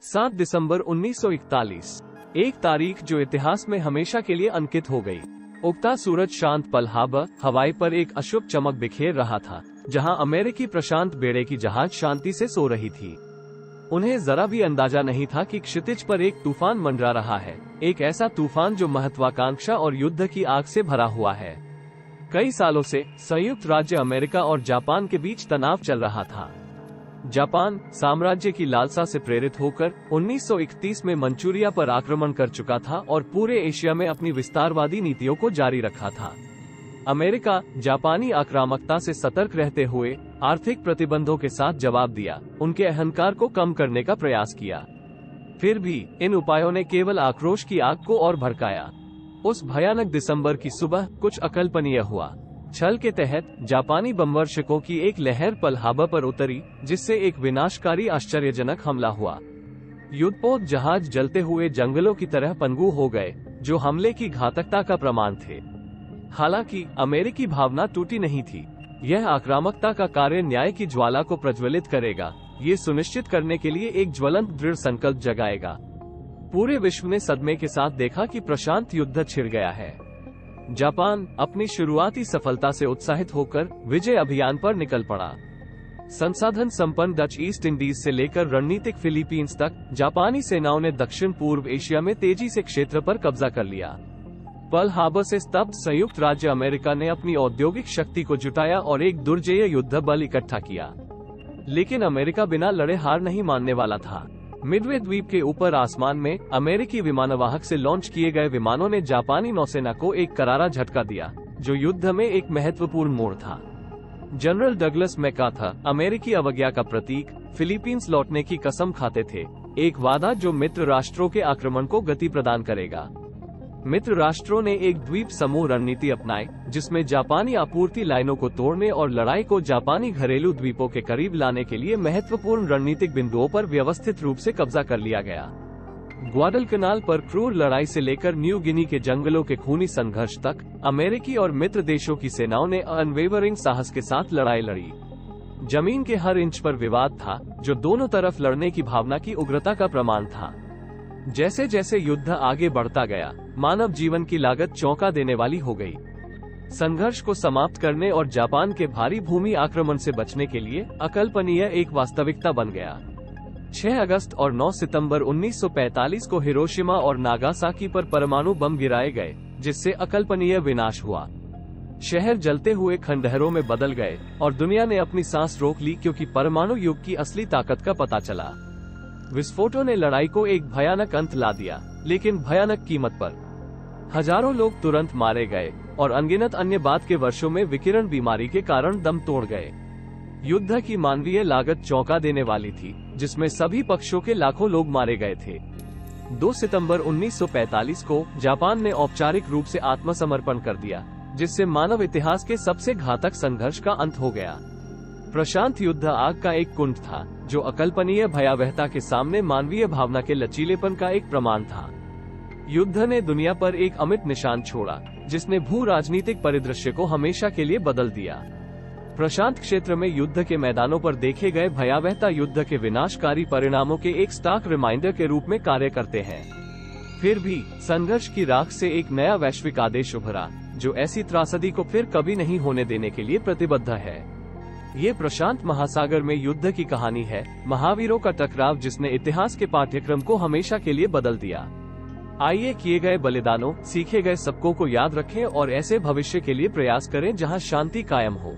7 दिसंबर 1941, एक तारीख जो इतिहास में हमेशा के लिए अंकित हो गई। उगता सूरज शांत पर्ल हार्बर हवाई पर एक अशुभ चमक बिखेर रहा था, जहां अमेरिकी प्रशांत बेड़े की जहाज शांति से सो रही थी। उन्हें जरा भी अंदाजा नहीं था कि क्षितिज पर एक तूफान मंडरा रहा है, एक ऐसा तूफान जो महत्वाकांक्षा और युद्ध की आग से भरा हुआ है। कई सालों से संयुक्त राज्य अमेरिका और जापान के बीच तनाव चल रहा था। जापान साम्राज्य की लालसा से प्रेरित होकर 1931 में मंचूरिया पर आक्रमण कर चुका था और पूरे एशिया में अपनी विस्तारवादी नीतियों को जारी रखा था। अमेरिका जापानी आक्रामकता से सतर्क रहते हुए आर्थिक प्रतिबंधों के साथ जवाब दिया, उनके अहंकार को कम करने का प्रयास किया। फिर भी इन उपायों ने केवल आक्रोश की आग को और भड़काया। उस भयानक दिसंबर की सुबह कुछ अकल्पनीय हुआ। छल के तहत जापानी बमवर्षकों की एक लहर पर्ल हार्बर पर उतरी, जिससे एक विनाशकारी आश्चर्यजनक हमला हुआ। युद्धपोत जहाज जलते हुए जंगलों की तरह पनगू हो गए, जो हमले की घातकता का प्रमाण थे। हालांकि अमेरिकी भावना टूटी नहीं थी। यह आक्रामकता का कार्य न्याय की ज्वाला को प्रज्वलित करेगा, ये सुनिश्चित करने के लिए एक ज्वलंत दृढ़ संकल्प जगाएगा। पूरे विश्व ने सदमे के साथ देखा कि प्रशांत युद्ध छिड़ गया है। जापान अपनी शुरुआती सफलता से उत्साहित होकर विजय अभियान पर निकल पड़ा। संसाधन संपन्न डच ईस्ट इंडीज से लेकर रणनीतिक फिलीपींस तक जापानी सेनाओं ने दक्षिण पूर्व एशिया में तेजी से क्षेत्र पर कब्जा कर लिया। पर्ल हार्बर से स्तब्ध संयुक्त राज्य अमेरिका ने अपनी औद्योगिक शक्ति को जुटाया और एक दुर्जेय युद्ध बल इकट्ठा किया। लेकिन अमेरिका बिना लड़े हार नहीं मानने वाला था। मिडवे द्वीप के ऊपर आसमान में अमेरिकी विमानवाहक से लॉन्च किए गए विमानों ने जापानी नौसेना को एक करारा झटका दिया, जो युद्ध में एक महत्वपूर्ण मोड़ था। जनरल डगलस मैकार्थर अमेरिकी अवज्ञा का प्रतीक फिलीपींस लौटने की कसम खाते थे, एक वादा जो मित्र राष्ट्रों के आक्रमण को गति प्रदान करेगा। मित्र राष्ट्रों ने एक द्वीप समूह रणनीति अपनाई, जिसमें जापानी आपूर्ति लाइनों को तोड़ने और लड़ाई को जापानी घरेलू द्वीपों के करीब लाने के लिए महत्वपूर्ण रणनीतिक बिंदुओं पर व्यवस्थित रूप से कब्जा कर लिया गया। ग्वाडलकनाल पर क्रूर लड़ाई से लेकर न्यू गिनी के जंगलों के खूनी संघर्ष तक अमेरिकी और मित्र देशों की सेनाओं ने अनवेवरिंग साहस के साथ लड़ाई लड़ी। जमीन के हर इंच पर विवाद था, जो दोनों तरफ लड़ने की भावना की उग्रता का प्रमाण था। जैसे जैसे युद्ध आगे बढ़ता गया, मानव जीवन की लागत चौंका देने वाली हो गई। संघर्ष को समाप्त करने और जापान के भारी भूमि आक्रमण से बचने के लिए अकल्पनीय एक वास्तविकता बन गया। 6 अगस्त और 9 सितंबर 1945 को हिरोशिमा और नागासाकी पर परमाणु बम गिराए गए, जिससे अकल्पनीय विनाश हुआ। शहर जलते हुए खंडहरों में बदल गए और दुनिया ने अपनी सांस रोक ली, क्योंकि परमाणु युग की असली ताकत का पता चला। विस्फोटों ने लड़ाई को एक भयानक अंत ला दिया, लेकिन भयानक कीमत पर। हजारों लोग तुरंत मारे गए और अनगिनत अन्य बाद के वर्षों में विकिरण बीमारी के कारण दम तोड़ गए। युद्ध की मानवीय लागत चौंका देने वाली थी, जिसमें सभी पक्षों के लाखों लोग मारे गए थे। 2 सितंबर 1945 को जापान ने औपचारिक रूप से आत्मसमर्पण कर दिया, जिससे मानव इतिहास के सबसे घातक संघर्ष का अंत हो गया। प्रशांत युद्ध आग का एक कुंड था, जो अकल्पनीय भयावहता के सामने मानवीय भावना के लचीलेपन का एक प्रमाण था। युद्ध ने दुनिया पर एक अमिट निशान छोड़ा, जिसने भू राजनीतिक परिदृश्य को हमेशा के लिए बदल दिया। प्रशांत क्षेत्र में युद्ध के मैदानों पर देखे गए भयावहता युद्ध के विनाशकारी परिणामों के एक स्टार्क रिमाइंडर के रूप में कार्य करते हैं। फिर भी संघर्ष की राख से एक नया वैश्विक आदेश उभरा, जो ऐसी त्रासदी को फिर कभी नहीं होने देने के लिए प्रतिबद्ध है। ये प्रशांत महासागर में युद्ध की कहानी है, महावीरों का टकराव जिसने इतिहास के पाठ्यक्रम को हमेशा के लिए बदल दिया। आइए किए गए बलिदानों, सीखे गए सबकों को याद रखें और ऐसे भविष्य के लिए प्रयास करें जहां शांति कायम हो।